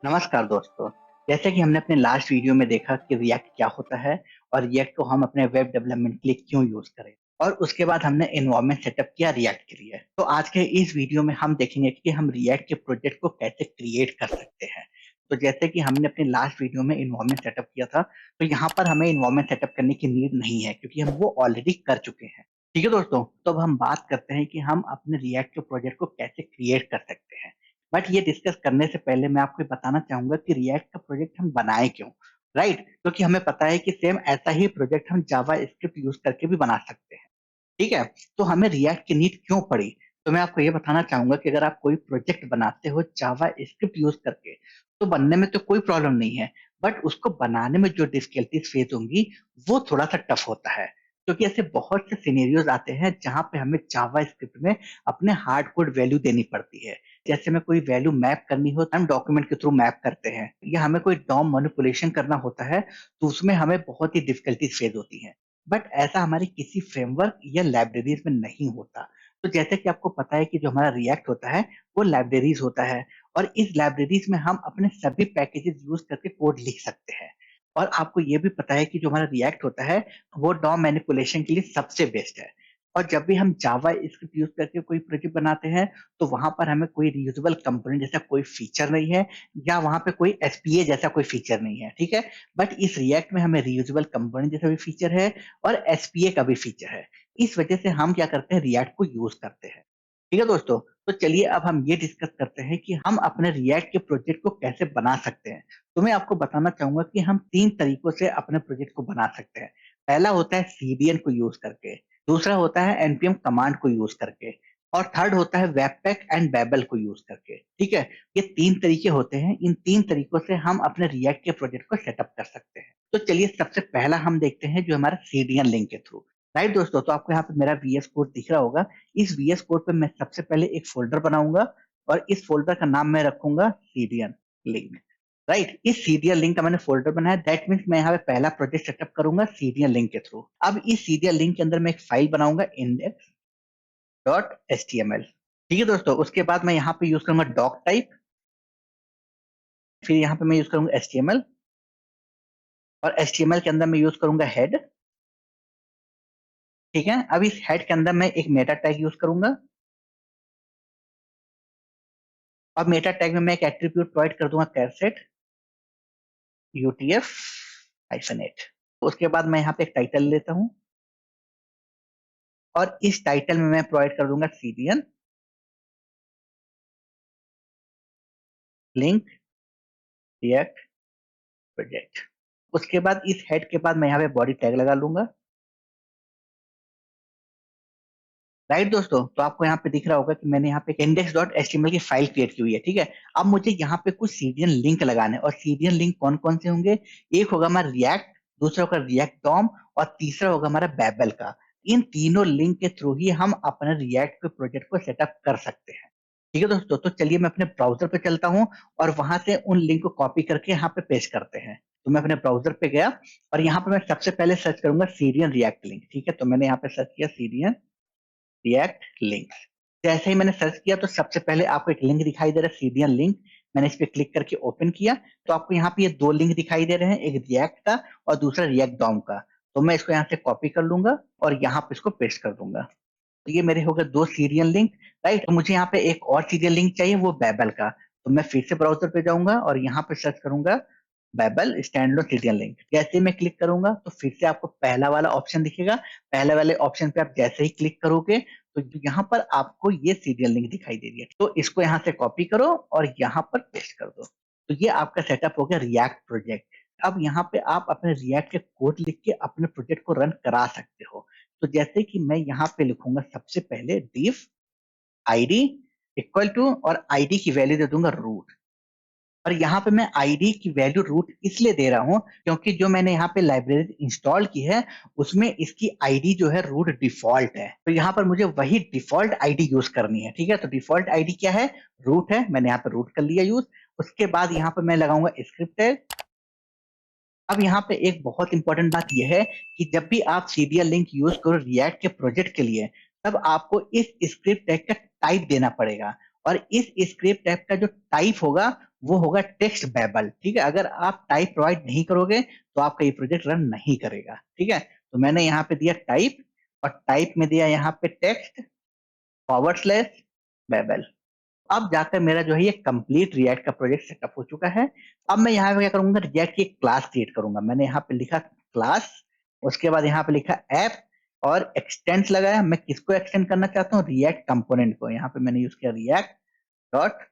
नमस्कार दोस्तों। जैसे कि हमने अपने लास्ट वीडियो में देखा कि रिएक्ट क्या होता है और रिएक्ट को हम अपने वेब डेवलपमेंट के लिए क्यों यूज करें, और उसके बाद हमने एनवायरनमेंट सेटअप किया रिएक्ट के लिए। तो आज के इस वीडियो में हम देखेंगे कि हम रिएक्ट के प्रोजेक्ट को कैसे क्रिएट कर सकते हैं। तो जैसे कि हमने अपने लास्ट वीडियो में एनवायरनमेंट सेटअप किया था, तो यहाँ पर हमें एनवायरनमेंट सेटअप करने की नीड नहीं है क्योंकि हम वो ऑलरेडी कर चुके हैं। ठीक है दोस्तों, तो अब हम बात करते हैं कि हम अपने रिएक्ट के प्रोजेक्ट को कैसे क्रिएट कर सकते हैं। बट ये डिस्कस करने से पहले मैं आपको ये बताना चाहूंगा कि रिएक्ट का प्रोजेक्ट हम बनाए क्यों। राइट, क्योंकि हमें पता है कि सेम ऐसा ही प्रोजेक्ट हम जावा स्क्रिप्ट यूज करके भी बना सकते हैं। ठीक है, तो हमें रिएक्ट की नीड क्यों पड़ी। तो मैं आपको ये बताना चाहूंगा कि अगर आप कोई प्रोजेक्ट बनाते हो जावा स्क्रिप्ट यूज करके, तो बनने में तो कोई प्रॉब्लम नहीं है, बट उसको बनाने में जो डिफिकल्टीज फेस होंगी वो थोड़ा सा टफ होता है। क्योंकि ऐसे बहुत से सिनेरियोज आते हैं जहां पे हमें जावा स्क्रिप्ट में अपने हार्ड कोड वैल्यू देनी पड़ती है। जैसे में कोई वैल्यू मैप करनी हो तो हम डॉक्यूमेंट के थ्रू मैप करते हैं, या हमें कोई डॉम मैनिपुलेशन करना होता है, तो उसमें हमें बहुत ही डिफिकल्टीज फेस होती है। बट ऐसा हमारे किसी फ्रेमवर्क या लाइब्रेरीज में नहीं होता। तो जैसे कि आपको पता है कि जो हमारा रिएक्ट होता है वो लाइब्रेरीज होता है, और इस लाइब्रेरीज में हम अपने सभी पैकेजेस यूज करके कोड लिख सकते हैं। और आपको ये भी पता है कि जो हमारा रिएक्ट होता है वो डॉम मैनिपुलेशन के लिए सबसे बेस्ट है। और जब भी हम जावा स्क्रिप्ट यूज करके कोई प्रोजेक्ट बनाते हैं, तो वहां पर हमें कोई रीयूजेबल कंपोनेंट जैसा कोई फीचर नहीं है, या वहां पे कोई एसपीए जैसा कोई फीचर नहीं है। ठीक है, बट इस रिएक्ट में हमें रीयूजेबल कंपोनेंट जैसा भी फीचर है और एसपीए का भी फीचर है। इस वजह से हम क्या करते हैं, रिएक्ट को यूज करते हैं। ठीक है दोस्तों, तो चलिए अब हम ये डिस्कस करते हैं कि हम अपने रिएक्ट के प्रोजेक्ट को कैसे बना सकते हैं। तो मैं आपको बताना चाहूंगा कि हम 3 तरीकों से अपने प्रोजेक्ट को बना सकते हैं। पहला होता है सीडीएन को यूज करके, दूसरा होता है एनपीएम कमांड को यूज करके, और थर्ड होता है वेबपैक एंड बेबल को यूज करके। ठीक है, ये 3 तरीके होते हैं। इन 3 तरीकों से हम अपने रिएक्ट के प्रोजेक्ट को सेटअप कर सकते हैं। तो चलिए सबसे पहला हम देखते हैं जो हमारा सीडीएन लिंक के थ्रू। राइट दोस्तों, तो आपको यहाँ पे मेरा वीएस कोड दिख रहा होगा। इस वीएस कोड पे मैं सबसे पहले एक फोल्डर बनाऊंगा, और इस फोल्डर का नाम मैं रखूंगा सीडीएन लिंक। राइट, इस सीडीएन लिंक का मैंने फोल्डर बनाया, दैट मीन्स मैं यहाँ पे पहला प्रोजेक्ट सेटअप करूंगा सीडीएन लिंक के थ्रू। अब इस सीडीएन लिंक के अंदर मैं एक फाइल बनाऊंगा index dot H T M L. ठीक है दोस्तों, उसके बाद मैं यहाँ पे यूज करूंगा डॉक टाइप, फिर यहाँ पे मैं यूज करूंगा एच टी एम एल, और एच टी एम एल के अंदर मैं यूज करूंगा हेड। ठीक है, अब इस हेड के अंदर मैं एक मेटा टैग यूज करूंगा, और मेटा टैग में मैं एक एट्रीब्यूट प्रोवाइड कर दूंगा कैरसेट यूटीएफ -8। उसके बाद मैं यहाँ पे एक टाइटल लेता हूँ, और इस टाइटल में मैं प्रोवाइड कर दूंगा सीडीएन लिंक रिएक्ट प्रोजेक्ट। उसके बाद इस हेड के बाद मैं यहाँ पे बॉडी टैग लगा लूंगा। राइट दोस्तों, तो आपको यहाँ पे दिख रहा होगा कि मैंने यहाँ पे इंडेक्स डॉट एचटीएमएल की फाइल क्रिएट की हुई है। ठीक है, अब मुझे यहाँ पे कुछ सीरियल लिंक लगाने हैं, और सीरियल लिंक कौन कौन से होंगे। एक होगा हमारा रिएक्ट, दूसरा होगा रिएक्ट डॉम, और तीसरा होगा हमारा बेबल का। इन तीनों लिंक के थ्रू ही हम अपने रिएक्ट के प्रोजेक्ट को सेटअप कर सकते हैं। ठीक है दोस्तों, तो चलिए मैं अपने ब्राउजर पे चलता हूँ, और वहां से उन लिंक को कॉपी करके यहाँ पे पेस्ट करते हैं। तो मैं अपने ब्राउजर पे गया, और यहाँ पे मैं सबसे पहले सर्च करूंगा सीरियन रिएक्ट लिंक। ठीक है, तो मैंने यहाँ पे सर्च किया सीरियन रिएक्ट लिंक। जैसे ही मैंने सर्च किया तो सबसे पहले आपको एक लिंक दिखाई दे रहा है सीडीएन लिंक। मैंने इस पे क्लिक करके ओपन किया, तो आपको यहाँ पे ये 2 लिंक दिखाई दे रहे हैं, एक रिएक्ट का और दूसरा रिएक्ट डॉम का। तो मैं इसको यहाँ से कॉपी कर लूंगा और यहाँ पे इसको पेस्ट कर दूंगा। तो ये मेरे हो गए 2 सीरियल लिंक। राइट, तो मुझे यहाँ पे एक और सीरियल लिंक चाहिए, वो बेबल का। तो मैं फिर से ब्राउजर पे जाऊंगा और यहाँ पे सर्च करूंगा बेबल स्टैंडर्ड सीरियल लिंक। जैसे ही मैं क्लिक करूंगा तो फिर से आपको पहला वाला ऑप्शन दिखेगा। पहले वाले ऑप्शन पे आप जैसे ही क्लिक करोगे तो यहाँ पर आपको ये सीरियल लिंक दिखाई दे रही है। तो इसको यहाँ से कॉपी करो और यहाँ पर पेस्ट कर दो। तो ये आपका सेटअप हो गया रिएक्ट प्रोजेक्ट। अब यहाँ पे आप अपने रिएक्ट के कोड लिख के अपने प्रोजेक्ट को रन करा सकते हो। तो जैसे कि मैं यहाँ पे लिखूंगा सबसे पहले div id इक्वल टू, और आईडी की वैल्यू दे दूंगा रूट। और यहाँ पे मैं आईडी की वैल्यू रूट इसलिए दे रहा हूँ क्योंकि जो मैंने यहाँ पे लाइब्रेरी इंस्टॉल की है उसमें इसकी आईडी जो है रूट डिफॉल्ट है। तो यहाँ पर मुझे वही डिफॉल्ट आईडी यूज करनी है। ठीक है, तो डिफॉल्ट आईडी क्या है, रूट है। मैंने यहाँ पे रूट कर लिया यूज। उसके बाद यहाँ पे मैं लगाऊंगा स्क्रिप्ट है। अब यहाँ पे एक बहुत इंपॉर्टेंट बात यह है कि जब भी आप सीरियल लिंक यूज करो रिएक्ट के प्रोजेक्ट के लिए, तब आपको इस स्क्रिप्ट टैग का टाइप देना पड़ेगा। और इस स्क्रिप्ट टैग का जो टाइप होगा वो होगा टेक्स्ट बेबल। ठीक है, अगर आप टाइप प्रोवाइड नहीं करोगे तो आपका ये प्रोजेक्ट रन नहीं करेगा। ठीक है, तो मैंने यहाँ पे दिया टाइप, और टाइप में दिया यहाँ पे टेक्स्ट / बेबल। अब जाकर मेरा जो है ये कंप्लीट रिएक्ट का प्रोजेक्ट सेटअप हो चुका है। अब मैं यहाँ पे क्या करूंगा, रिएक्ट की एक क्लास क्रिएट करूंगा। मैंने यहाँ पे लिखा क्लास, उसके बाद यहाँ पे लिखा ऐप, और एक्सटेंस लगाया। मैं किसको एक्सटेंड करना चाहता हूँ, रिएक्ट कंपोनेंट को। यहाँ पे मैंने यूज किया रिएक्ट डॉट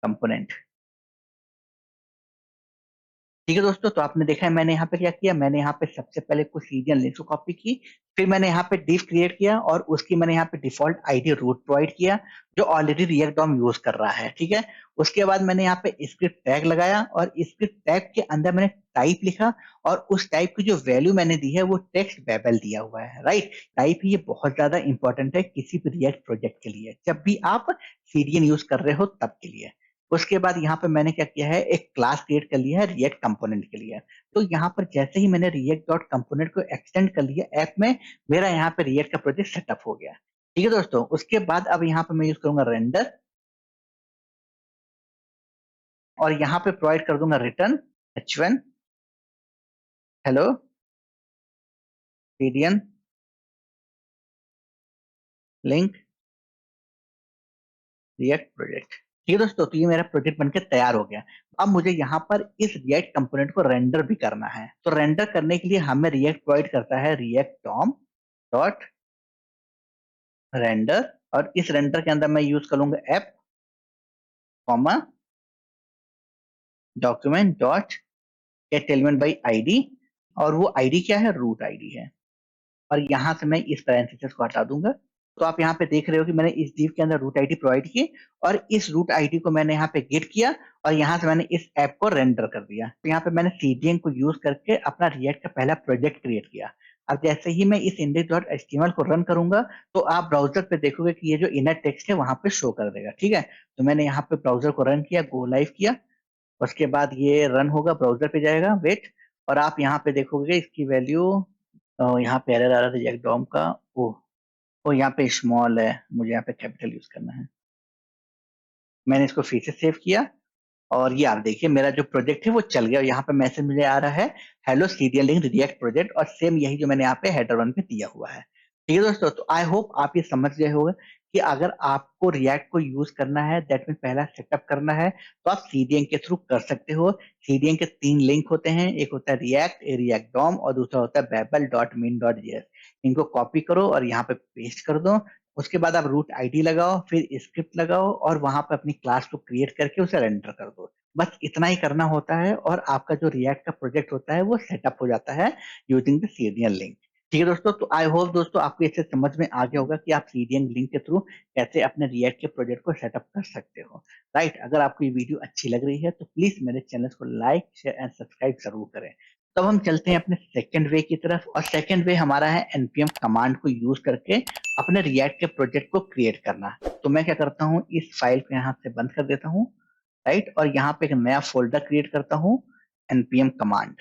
कंपोनेंट। ठीक है दोस्तों, तो आपने देखा है मैंने यहाँ पे क्या किया, मैंने यहाँ पे सबसे पहले कुछ सीरियल लिंक्स को कॉपी की, फिर मैंने यहाँ पे डिव क्रिएट किया, और उसकी मैंने यहाँ पे डिफॉल्ट आईडी रूट प्रोवाइड किया जो ऑलरेडी रिएक्ट डॉम यूज कर रहा है। ठीक है, उसके बाद मैंने यहाँ पे स्क्रिप्ट टैग लगाया, और स्क्रिप्ट टैग के अंदर मैंने टाइप लिखा, और उस टाइप की जो वैल्यू मैंने दी है वो टेक्स्ट बेबल दिया हुआ है। राइट, टाइप ये बहुत ज्यादा इंपॉर्टेंट है किसी भी रिएक्ट प्रोजेक्ट के लिए, जब भी आप सीरियल यूज कर रहे हो तब के लिए। उसके बाद यहाँ पे मैंने क्या किया है, एक क्लास क्रिएट कर लिया है रिएक्ट कंपोनेंट के लिए। तो यहाँ पर जैसे ही मैंने रिएक्ट डॉट कंपोनेंट को एक्सटेंड कर लिया ऐप में, मेरा यहाँ पे रिएक्ट का प्रोजेक्ट सेटअप हो गया। ठीक है दोस्तों, उसके बाद अब यहाँ पे मैं यूज करूंगा रेंडर, और यहाँ पे प्रोवाइड कर दूंगा return h1 hello serial link react project. ठीक है दोस्तों, तो ये मेरा प्रोजेक्ट बनकर तैयार हो गया। अब मुझे यहाँ पर इस रिएक्ट कंपोनेंट को रेंडर भी करना है। तो रेंडर करने के लिए हमें रिएक्ट प्रोवाइड करता है रिएक्ट डॉम डॉट रेंडर, और इस रेंडर के अंदर मैं यूज करूंगा app comma document dot gate element by ID, और वो आईडी क्या है, रूट आईडी है। और यहां से मैं इस पैरेंथेसिस को हटा दूंगा। तो आप यहाँ पे देख रहे हो कि मैंने इस div के अंदर रूट आईडी प्रोवाइड की, और इस रूट आईडी को मैंने यहाँ पे गेट किया, और यहाँ से मैंने इस ऐप को रेंडर कर दिया। तो यहाँ पे मैंने सीडीएन को यूज करके अपना रिएक्ट का पहला प्रोजेक्ट क्रिएट किया। अब जैसे ही मैं इस index.html को रन करूंगा, तो आप ब्राउजर पे देखोगे कि ये जो इनर टेक्स्ट है वहां पे शो कर देगा। ठीक है, तो मैंने यहाँ पे ब्राउजर को रन किया, गो लाइव किया, उसके बाद ये रन होगा, ब्राउजर पे जाएगा, वेट। और आप यहाँ पे देखोगे इसकी वैल्यू, यहाँ पे एरर आ रहा था रिएक्ट डॉम का, ओ ओ यहाँ पे स्मॉल है, मुझे यहाँ पे कैपिटल यूज करना है। मैंने इसको फिर से सेव किया, और ये आप देखिए मेरा जो प्रोजेक्ट है वो चल गया, और यहाँ पे मैसेज मुझे आ रहा है hello serial link react project, और सेम यही जो मैंने यहाँ पे हेडर वन पे दिया हुआ है। ठीक है दोस्तों, तो आई होप आप ये समझ गए होंगे कि अगर आपको रिएक्ट को यूज करना है, दैट मीन पहला सेटअप करना है, तो आप सीडीएन के थ्रू कर सकते हो। सीडीएन के 3 लिंक होते हैं, एक होता है रिएक्ट, रिएक्ट डॉम, और दूसरा होता है Babel dot min dot JS. इनको कॉपी करो और यहाँ पे पेस्ट कर दो। उसके बाद आप रूट आईडी लगाओ, फिर स्क्रिप्ट लगाओ, और वहां पे अपनी क्लास को क्रिएट करके उसे रेंडर कर दो। बस इतना ही करना होता है, और आपका जो रिएक्ट का प्रोजेक्ट होता है वो सेटअप हो जाता है यूजिंग द सीरियल लिंक। ठीक है दोस्तों, तो आई होप दोस्तों आपको इससे समझ में आ गया होगा कि आप सीरियल लिंक के थ्रू कैसे अपने रिएक्ट के प्रोजेक्ट को सेटअप कर सकते हो। राइट, अगर आपको ये वीडियो अच्छी लग रही है तो प्लीज मेरे चैनल को लाइक शेयर एंड सब्सक्राइब जरूर करें। तब हम चलते हैं अपने सेकेंड वे की तरफ, और सेकेंड वे हमारा है एनपीएम कमांड को यूज करके अपने रिएक्ट के प्रोजेक्ट को क्रिएट करना। तो मैं क्या करता हूँ, इस फाइल को यहाँ से बंद कर देता हूँ, राइट, और यहाँ पे एक नया फोल्डर क्रिएट करता हूँ एनपीएम कमांड।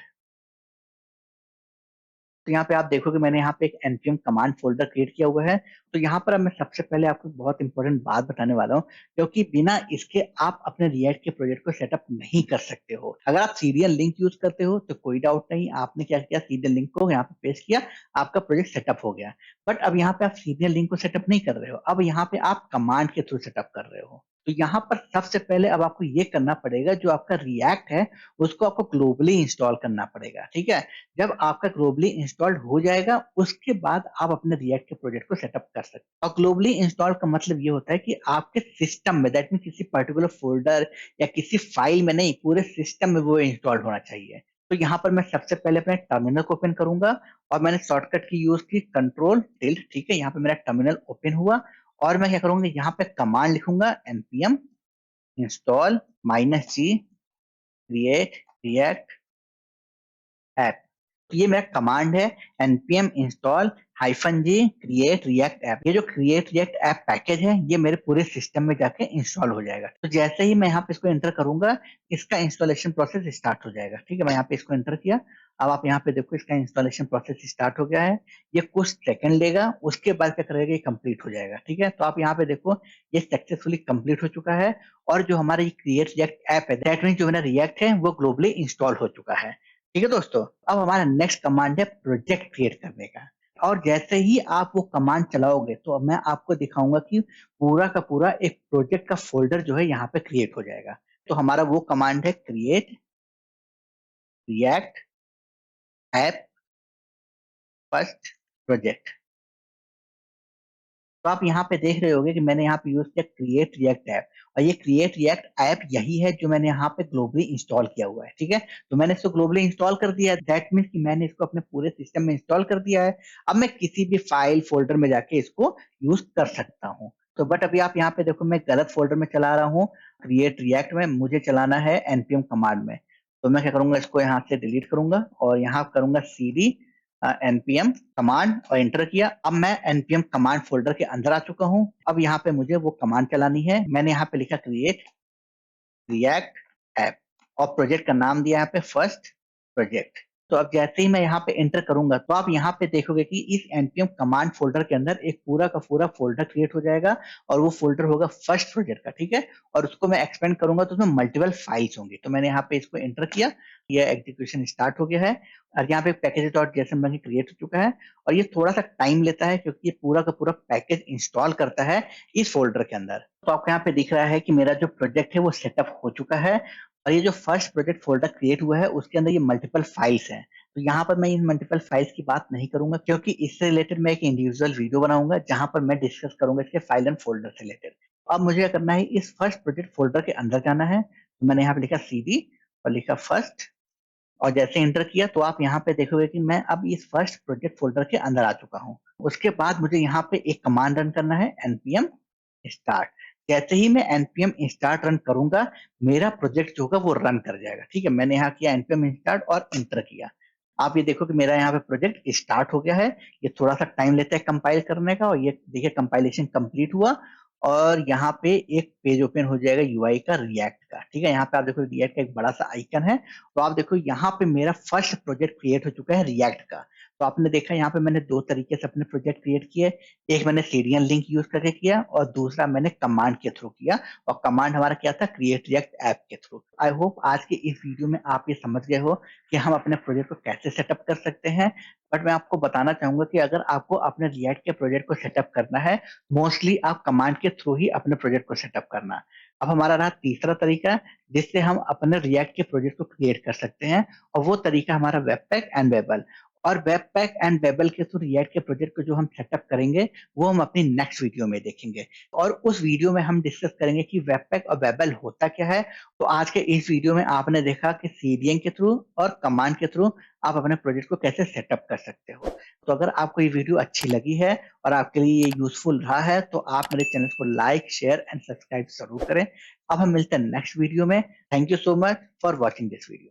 तो यहाँ पे आप देखोगे मैंने यहाँ पे एक एनपीएम कमांड फोल्डर क्रिएट किया हुआ है। तो यहाँ पर अब मैं सबसे पहले आपको बहुत इंपॉर्टेंट बात बताने वाला हूँ, क्योंकि बिना इसके आप अपने रिएक्ट के प्रोजेक्ट को सेटअप नहीं कर सकते हो। अगर आप सीरियल लिंक यूज करते हो तो कोई डाउट नहीं, आपने क्या किया, सीरियल लिंक को यहाँ पे पेस्ट किया, आपका प्रोजेक्ट सेटअप हो गया। बट अब यहाँ पे आप सीरियल लिंक को सेटअप नहीं कर रहे हो, अब यहाँ पे आप कमांड के थ्रू सेटअप कर रहे हो। तो यहाँ पर सबसे पहले अब आपको ये करना पड़ेगा, जो आपका रिएक्ट है उसको आपको ग्लोबली इंस्टॉल करना पड़ेगा। ठीक है, जब आपका ग्लोबली इंस्टॉल्ड हो जाएगा, उसके बाद आप अपने रिएक्ट के प्रोजेक्ट को सेटअप कर सकते हैं। और ग्लोबली इंस्टॉल का मतलब ये होता है कि आपके सिस्टम में, दैट मीन किसी पर्टिकुलर फोल्डर या किसी फाइल में नहीं, पूरे सिस्टम में वो इंस्टॉल होना चाहिए। तो यहाँ पर मैं सबसे पहले अपने टर्मिनल को ओपन करूंगा, और मैंने शॉर्टकट की यूज की कंट्रोल टिल्ट। ठीक है, यहाँ पे मेरा टर्मिनल ओपन हुआ, और मैं क्या करूंगा, यहाँ पे कमांड लिखूंगा npm install -g create react app। ये मेरा कमांड है npm install -g create react app। ये जो create react app पैकेज है ये मेरे पूरे सिस्टम में जाके इंस्टॉल हो जाएगा। तो जैसे ही मैं यहाँ पे इसको एंटर करूंगा इसका इंस्टॉलेशन प्रोसेस स्टार्ट हो जाएगा। ठीक है, मैं यहाँ पे इसको एंटर किया। अब आप यहाँ पे देखो इसका इंस्टॉलेशन प्रोसेस स्टार्ट हो गया है। ये कुछ सेकंड लेगा, उसके बाद क्या करेगा, ये कंप्लीट हो जाएगा। ठीक है, तो आप यहाँ पे देखो ये सक्सेसफुली कंप्लीट हो चुका है और जो हमारा ये क्रिएट रिएक्ट ऐप है, दैट मीन जो मेरा रिएक्ट है वो ग्लोबली इंस्टॉल हो चुका है। ठीक है दोस्तों, अब हमारा नेक्स्ट कमांड है प्रोजेक्ट क्रिएट करने का। और जैसे ही आप वो कमांड चलाओगे तो मैं आपको दिखाऊंगा कि पूरा का पूरा एक प्रोजेक्ट का फोल्डर जो है यहाँ पे क्रिएट हो जाएगा। तो हमारा वो कमांड है create react app first project. तो आप यहाँ पे देख रहे होगे कि मैंने यहाँ पे यूज किया क्रिएट रिएक्ट ऐप, और ये क्रिएट रिएक्ट ऐप यही है जो मैंने यहाँ पे ग्लोबली इंस्टॉल किया हुआ है। ठीक है, तो मैंने इसको ग्लोबली इंस्टॉल कर दिया, दैट मीन्स कि मैंने इसको अपने पूरे सिस्टम में इंस्टॉल कर दिया है। अब मैं किसी भी फाइल फोल्डर में जाके इसको यूज कर सकता हूँ। तो बट अभी आप यहाँ पे देखो मैं गलत फोल्डर में चला रहा हूँ। क्रिएट रिएक्ट में मुझे चलाना है एनपीएम कमांड में। तो मैं क्या करूंगा, इसको यहाँ से डिलीट करूंगा और यहाँ करूंगा cd npm कमांड और एंटर किया। अब मैं npm कमांड फोल्डर के अंदर आ चुका हूं। अब यहाँ पे मुझे वो कमांड चलानी है। मैंने यहाँ पे लिखा क्रिएट रिएक्ट ऐप और प्रोजेक्ट का नाम दिया यहाँ पे फर्स्ट प्रोजेक्ट। तो अब जैसे ही मैं यहाँ पे एंटर करूंगा तो आप यहाँ पे देखोगे कि इस npm कमांड फोल्डर के अंदर एक पूरा का पूरा फोल्डर क्रिएट हो जाएगा और वो फोल्डर होगा फर्स्ट प्रोजेक्ट का। ठीक है, और उसको मैं एक्सपेंड करूंगा तो उसमें मल्टीपल फाइल्स होंगी। तो मैंने यहाँ पे इसको एंटर किया, ये एग्जीक्यूशन स्टार्ट हो गया है और यहाँ पे पैकेज डॉट जेसन बन के क्रिएट हो चुका है। और ये थोड़ा सा टाइम लेता है क्योंकि ये पूरा का पूरा पैकेज इंस्टॉल करता है इस फोल्डर के अंदर। तो आपको यहाँ पे दिख रहा है कि मेरा जो प्रोजेक्ट है वो सेटअप हो चुका है और ये जो फर्स्ट प्रोजेक्ट फोल्डर क्रिएट हुआ है उसके अंदर ये मल्टीपल फाइल्स हैं। तो यहाँ पर मैं इन मल्टीपल फाइल्स की बात नहीं करूंगा क्योंकि इससे रिलेटेड मैं एक इंडिविजुअल वीडियो बनाऊंगा जहां पर मैं डिस्कस करूंगा इसके फाइल एंड फोल्डर से रिलेटेड। अब मुझे क्या करना है, इस फर्स्ट प्रोजेक्ट फोल्डर के अंदर जाना है। तो मैंने यहाँ पे लिखा cd और लिखा फर्स्ट और जैसे एंटर किया तो आप यहाँ पे देखोगे कि मैं अब इस फर्स्ट प्रोजेक्ट फोल्डर के अंदर आ चुका हूँ। उसके बाद मुझे यहाँ पे एक कमांड रन करना है npm स्टार्ट। जैसे ही मैं npm स्टार्ट रन करूंगा मेरा प्रोजेक्ट जो होगा वो रन कर जाएगा। ठीक है, मैंने यहाँ किया npm स्टार्ट और एंटर किया। आप ये देखो कि मेरा यहाँ पे प्रोजेक्ट स्टार्ट हो गया है। ये थोड़ा सा टाइम लेता है कंपाइल करने का और ये देखिए कंपाइलेशन कंप्लीट हुआ और यहाँ पे एक पेज ओपन हो जाएगा यूआई का रिएक्ट का। ठीक है, यहाँ पे आप देखो रिएक्ट का एक बड़ा सा आइकन है। तो आप देखो यहाँ पे मेरा फर्स्ट प्रोजेक्ट क्रिएट हो चुका है रिएक्ट का। तो आपने देखा यहाँ पे मैंने दो तरीके से अपने प्रोजेक्ट क्रिएट किए। एक मैंने सीरियल लिंक यूज करके किया और दूसरा मैंने कमांड के थ्रू किया और कमांड हमारा क्या था, क्रिएट रिएक्ट ऐप के थ्रू। आई होप आज के इस वीडियो में आप ये समझ गए हो कि हम अपने प्रोजेक्ट को कैसे सेटअप कर सकते हैं। बट मैं आपको बताना चाहूंगा कि अगर आपको अपने रिएक्ट के प्रोजेक्ट को सेटअप करना है मोस्टली आप कमांड के थ्रू ही अपने प्रोजेक्ट को सेटअप करना। अब हमारा रहा तीसरा तरीका जिससे हम अपने रिएक्ट के प्रोजेक्ट को क्रिएट कर सकते हैं और वो तरीका हमारा वेबपैक एंड वेबल। और वेबपैक एंड वेबल के थ्रू रिएक्ट के प्रोजेक्ट को जो हम सेटअप करेंगे वो हम अपनी नेक्स्ट वीडियो में देखेंगे और उस वीडियो में हम डिस्कस करेंगे कि वेबपैक और वेबल होता क्या है। तो आज के इस वीडियो में आपने देखा कि सीडीएन के थ्रू और कमांड के थ्रू आप अपने प्रोजेक्ट को कैसे सेटअप कर सकते हो। तो अगर आपको ये वीडियो अच्छी लगी है और आपके लिए ये यूजफुल रहा है तो आप मेरे चैनल को लाइक शेयर एंड सब्सक्राइब जरूर करें। अब हम मिलते हैं नेक्स्ट वीडियो में। Thank you so much for watching this video.